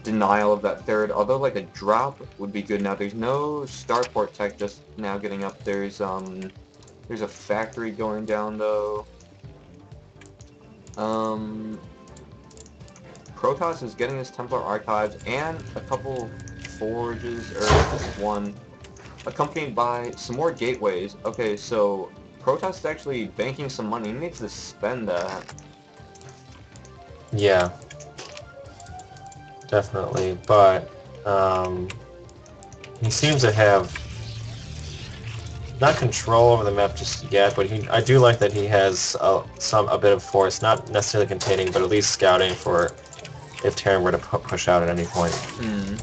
denial of that third, although like a drop would be good now. There's no starport tech just now getting up. There's a factory going down though. Um, Protoss is getting his Templar archives and a couple forges, or just one, accompanied by some more gateways. Okay, so Protoss is actually banking some money. He needs to spend that. Yeah, definitely. But he seems to have not control over the map just yet, but I do like that he has a bit of force, not necessarily containing, but at least scouting for if Terran were to push out at any point. Hmm.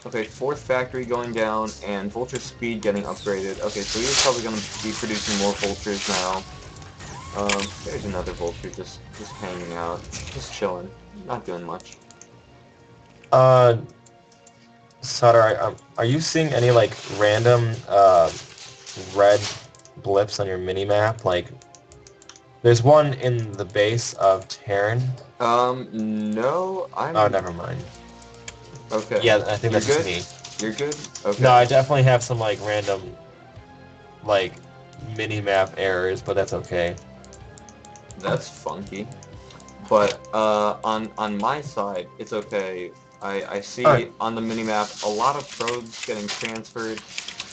Okay, fourth factory going down, and Vulture speed getting upgraded. Okay, so he's probably going to be producing more Vultures now. There's another Vulture just hanging out, just chilling, not doing much. Uh, Sutter, are you seeing any like random red blips on your mini map? Like, there's one in the base of Terran. No, Oh, I'm never mind. okay. Yeah, I think You're that's just good? me. You're good? No, Okay. I definitely have some like random like mini map errors, but that's okay. That's funky. But on my side, it's okay. I All right. see on the minimap a lot of probes getting transferred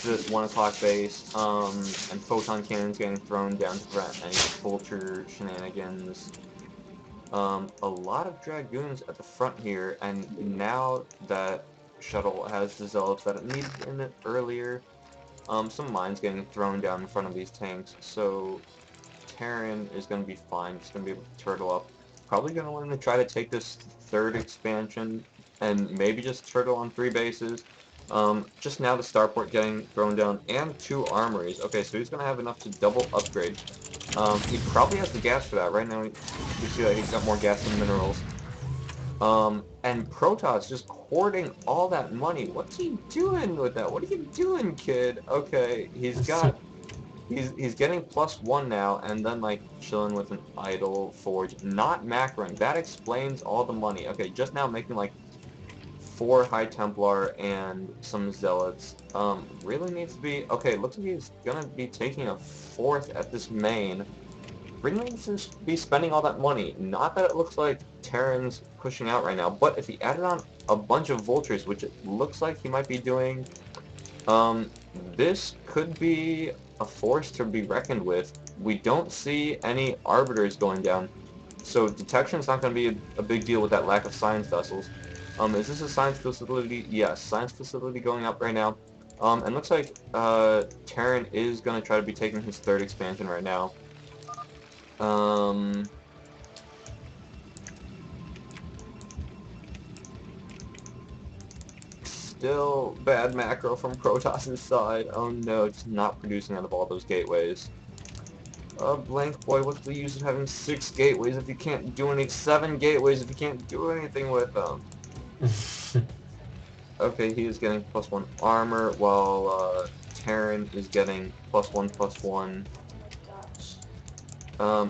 to this 1 o'clock base, and photon cannons getting thrown down to prevent any vulture shenanigans. A lot of dragoons at the front here, and now that shuttle has the zealots that it needed in it earlier, some mines getting thrown down in front of these tanks, so Terran is going to be fine. Just going to be able to turtle up. Probably going to want to try to take this third expansion and maybe just turtle on 3 bases. Just now the starport getting thrown down and 2 armories. Okay, so he's going to have enough to double upgrade. He probably has the gas for that. Right now we see that he's got more gas than minerals. And Protoss just hoarding all that money. What's he doing with that? What are you doing, kid? Okay, he's getting +1 now, and then like chilling with an idle forge, not macroing. That explains all the money. Okay, just now making like 4 High Templar and some Zealots. Really needs to be okay. Looks like he's gonna be taking a fourth at this main. Really needs to be spending all that money. Not that it looks like Terran's pushing out right now, but if he added on a bunch of vultures, which it looks like he might be doing, this could be a force to be reckoned with. We don't see any arbiters going down, so detection's not going to be a big deal with that lack of science vessels. Is this a science facility? Yes, science facility going up right now. And looks like Terran is going to try to be taking his third expansion right now. Um, Still bad macro from Protoss's side. Oh no, just not producing out of all those gateways. Blank boy, what's the use of having 6 gateways if you can't do 7 gateways if you can't do anything with them? Okay, he is getting +1 armor, while Terran is getting +1/+1.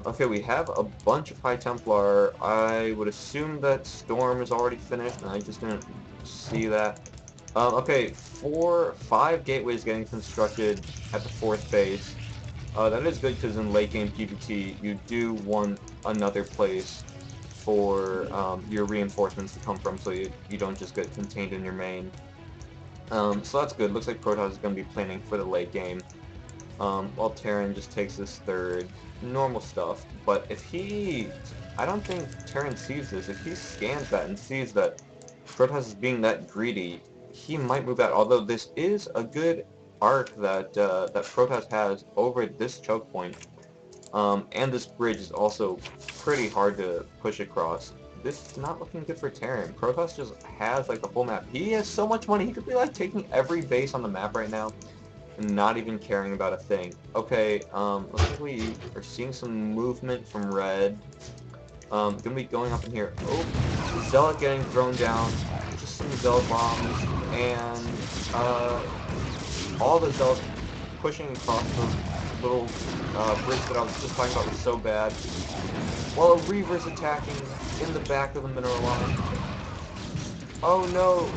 Okay, we have a bunch of High Templar. I would assume that Storm is already finished, and I just didn't see that. Okay, 5 gateways getting constructed at the fourth base. That is good because in late game PvT, you do want another place for your reinforcements to come from, so you don't just get contained in your main. So that's good. Looks like Protoss is going to be planning for the late game, while Terran just takes this third. Normal stuff. But I don't think Terran sees this. If he scans that and sees that Protoss is being that greedy, he might move out. Although this is a good arc that Protoss has over this choke point. And this bridge is also pretty hard to push across. This is not looking good for Terran. Protoss just has like the whole map. He has so much money. He could be like taking every base on the map right now and not even caring about a thing. Okay, looks like we are seeing some movement from red. Gonna be going up in here. Oh, Zealot getting thrown down. Just some Zealot bombs. And all the Zealots pushing across those little bridge that I was just talking about was so bad. While a Reaver's attacking in the back of the mineral line. Oh no!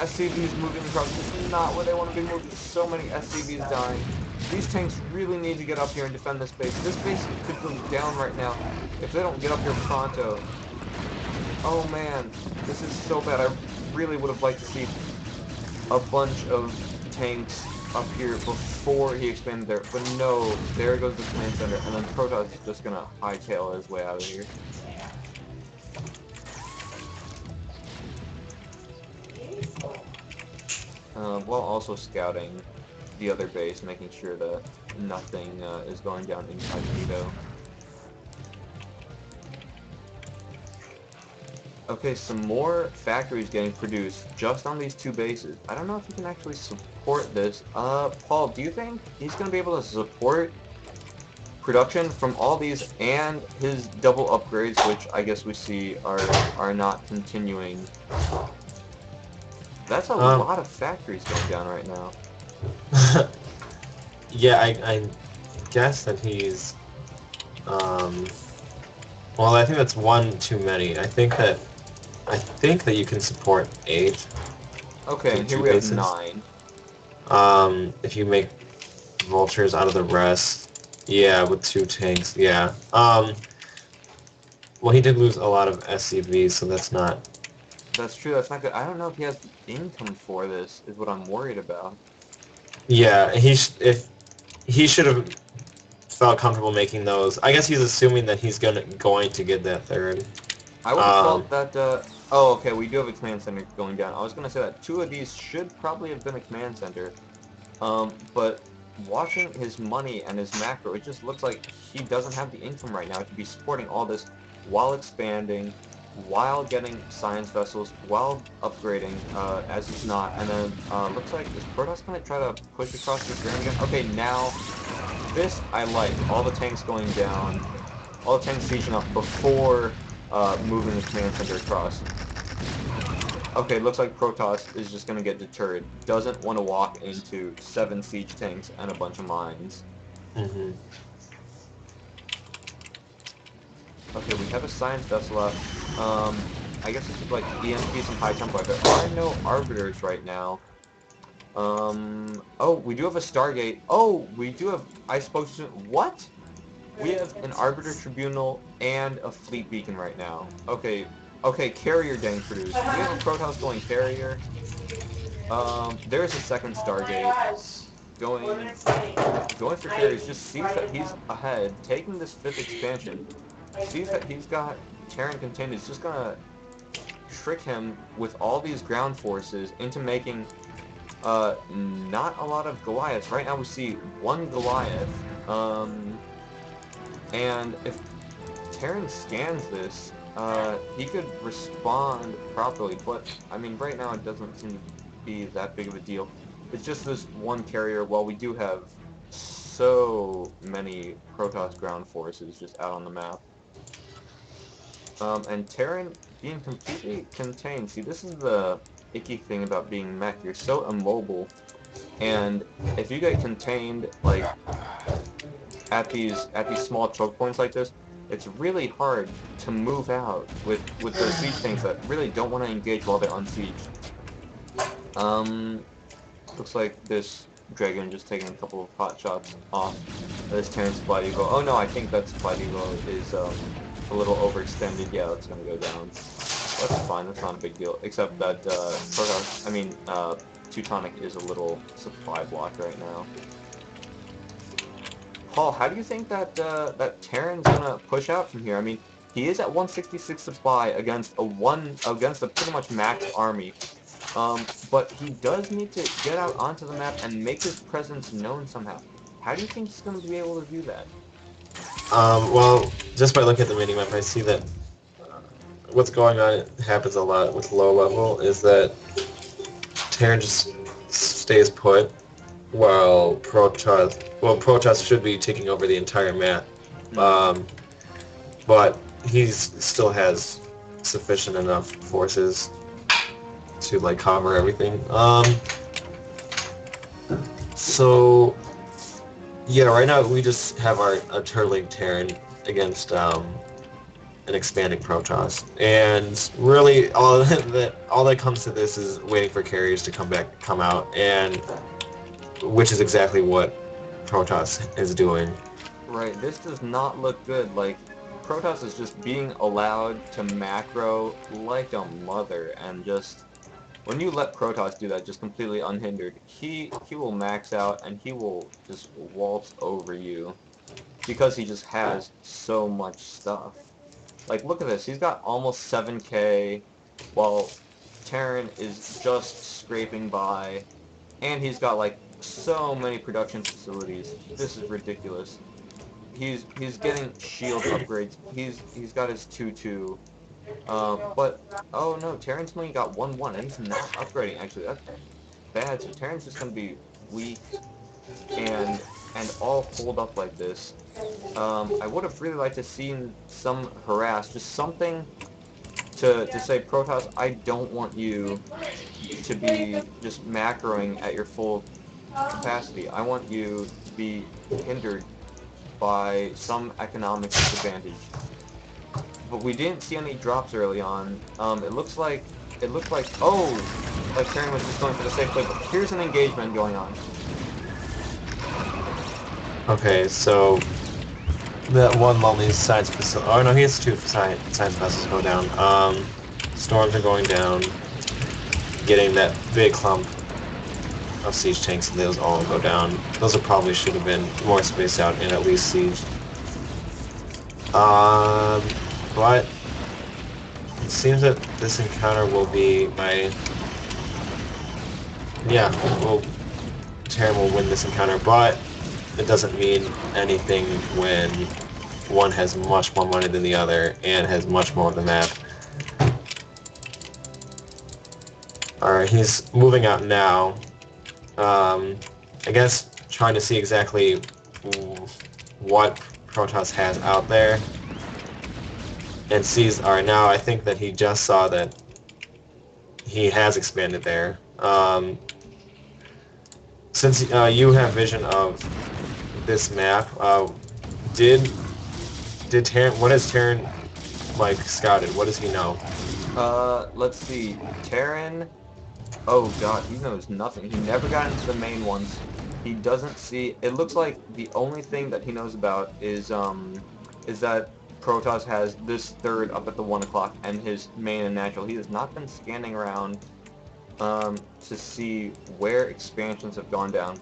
SCVs moving across. This is not where they want to be moved. There's so many SCVs dying. These tanks really need to get up here and defend this base. This base could go down right now if they don't get up here pronto. Oh man, this is so bad. I really would have liked to see a bunch of tanks up here before he expanded there. But no, there goes the command center, and then Protoss is just gonna hightail his way out of here. While also scouting the other base, making sure that nothing is going down incognito. Okay, some more factories getting produced just on these two bases. I don't know if he can actually support this. Paul, do you think he's going to be able to support production from all these and his double upgrades, which I guess we see are not continuing? That's a lot of factories going down right now. Yeah, I guess that he's, well, I think that's one too many. I think that you can support 8. Okay, and here we have 9. If you make vultures out of the rest, yeah, with 2 tanks, yeah. Well, he did lose a lot of SCVs, so that's not. That's true. That's not good. I don't know if he has the income for this. Is what I'm worried about. Yeah, if he should have felt comfortable making those. I guess he's assuming that he's going to get that 3rd. I would have thought that. Oh, okay. We do have a command center going down. I was gonna say that 2 of these should probably have been a command center. But watching his money and his macro, it just looks like he doesn't have the income right now to be supporting all this while expanding, while getting science vessels, while upgrading, as he's not. And then looks like is Protoss gonna try to push across this ground again? Okay, now this I like. All the tanks going down, all the tanks sieging up before moving the command center across. Okay, looks like Protoss is just going to get deterred. Doesn't want to walk into 7 siege tanks and a bunch of mines. Mm-hmm. Okay, we have a science vessel up. I guess this is like EMP some high tempo. There are no arbiters right now. Oh, we do have a Stargate. Oh, we do have ice potion. What? We have an arbiter tribunal and a fleet beacon right now. Okay, okay, carrier getting produced. We have a Protoss going carrier. There's a second Stargate going for carriers. Just sees that he's ahead, taking this 5th expansion. Sees that he's got Terran contained. Is just gonna trick him with all these ground forces into making not a lot of Goliaths. Right now we see 1 Goliath. And if Terran scans this, he could respond properly, but I mean, right now it doesn't seem to be that big of a deal. It's just this 1 carrier. While we do have so many Protoss ground forces just out on the map, and Terran being completely contained. See, this is the icky thing about being mech. You're so immobile, and if you get contained, like at these small choke points like this, it's really hard to move out with those siege tanks that really don't want to engage while they're unsieged. Looks like this Dragon just taking a couple of pot shots off this Terran Supply Depot. Oh no, I think that Supply Depot is a little overextended. Yeah, that's gonna go down. That's fine. That's not a big deal. Except that Teutonic is a little supply blocked right now. Paul, how do you think that that Terran's gonna push out from here? I mean, he is at 166 supply against a pretty much maxed army, but he does need to get out onto the map and make his presence known somehow. How do you think he's going to be able to do that? Well, just by looking at the minimap, I see that what's going on happens a lot with low level is that Terran just stays put while Protoss should be taking over the entire map. But he still has sufficient enough forces to like cover everything. So Yeah, right now we just have a turtling Terran against an expanding Protoss, and really all that comes to this is waiting for carriers to come out, and which is exactly what Protoss is doing. Right, this does not look good. Like, Protoss is just being allowed to macro like a mother, and just when you let Protoss do that, just completely unhindered, he will max out and he will just waltz over you because he just has so much stuff. Like, look at this. He's got almost 7K, while Terran is just scraping by, and he's got like so many production facilities. This is ridiculous. He's getting shield upgrades. He's got his 2-2. But oh no, Terran's only got 1-1, and he's not upgrading. Actually, that's bad. So Terran's just gonna be weak and all holed up like this. I would have really liked to seen some harass, just something to say, Protoss, I don't want you to be just macroing at your full capacity. I want you to be hindered by some economic disadvantage. But we didn't see any drops early on. It looked like, oh, like Terran was just going for the safe play, but here's an engagement going on. Okay, so that one lonely science facility. Oh no, he has two science vessels go down. Storms are going down, getting that big clump of siege tanks, and those all go down. Those are probably should have been more spaced out and at least sieged. But it seems that this encounter will be my yeah. Well, Terran will win this encounter, but it doesn't mean anything when one has much more money than the other and has much more of the map. Alright, he's moving out now. I guess trying to see exactly what Protoss has out there. And sees, alright, now I think that he just saw that he has expanded there. Since you have vision of this map, did Terran, what has Terran like scouted? What does he know? Let's see. Terran, oh god, he knows nothing. He never got into the main ones. He doesn't see, it looks like the only thing that he knows about is that Protoss has this third up at the 1 o'clock and his main and natural. He has not been scanning around, to see where expansions have gone down.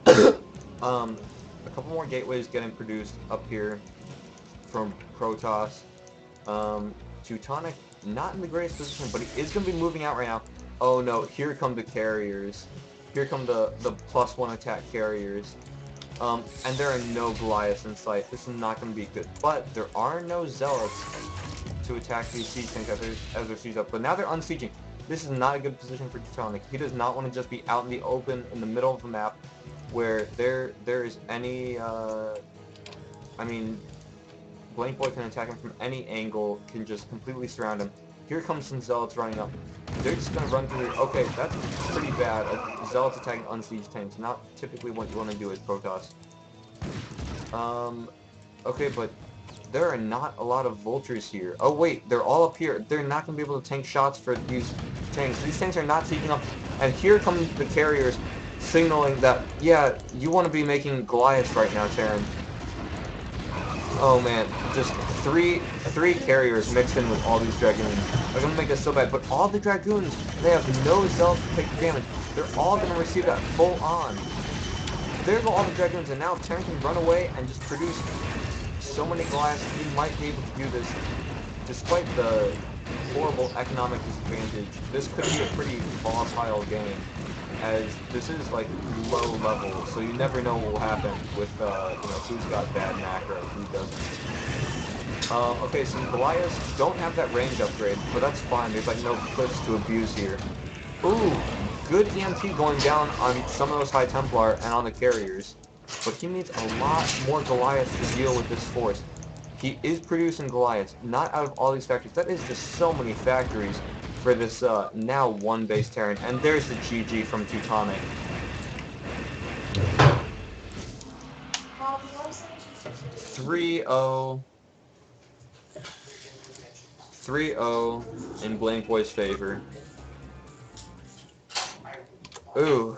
A couple more gateways getting produced up here from Protoss. Teutonic, not in the greatest position, but he is going to be moving out right now. Oh no, here come the carriers. Here come the +1 attack carriers. And there are no Goliaths in sight. This is not going to be good. But there are no Zealots to attack these siege tanks as they're sieged up. But now they're unsieging. This is not a good position for Teutonic. He does not want to just be out in the open, in the middle of the map, where there is any, I mean, Blank Boy can attack him from any angle, can just completely surround him. Here comes some Zealots running up. They're just going to run through. Okay, that's pretty bad. Zealots attacking unsieged tanks. Not typically what you want to do as Protoss. Okay, but there are not a lot of vultures here. Oh wait, they're all up here. They're not going to be able to tank shots for these tanks. These tanks are not taking up. And here come the carriers signaling that, yeah, you want to be making Goliaths right now, Terran. Oh man, just three carriers mixed in with all these Dragoons. They're gonna make us so bad, but all the Dragoons, they have no Zealots to take the damage. They're all gonna receive that full on. There go all the Dragoons, and now Terran can run away and just produce so many Goliaths. He might be able to do this despite the horrible economic disadvantage. This could be a pretty volatile game, as this is like low level, so you never know what will happen with you know, who's got bad macro, who doesn't. Okay, so Goliaths don't have that range upgrade, but that's fine. There's like no cliffs to abuse here. Ooh, good EMP going down on some of those High Templar and on the carriers, but he needs a lot more Goliaths to deal with this force. He is producing Goliaths, not out of all these factories. That is just so many factories for this now one base Terran. And there's the GG from Teutonic. 3-0. 3-0 in Blank Boy's favor. Ooh.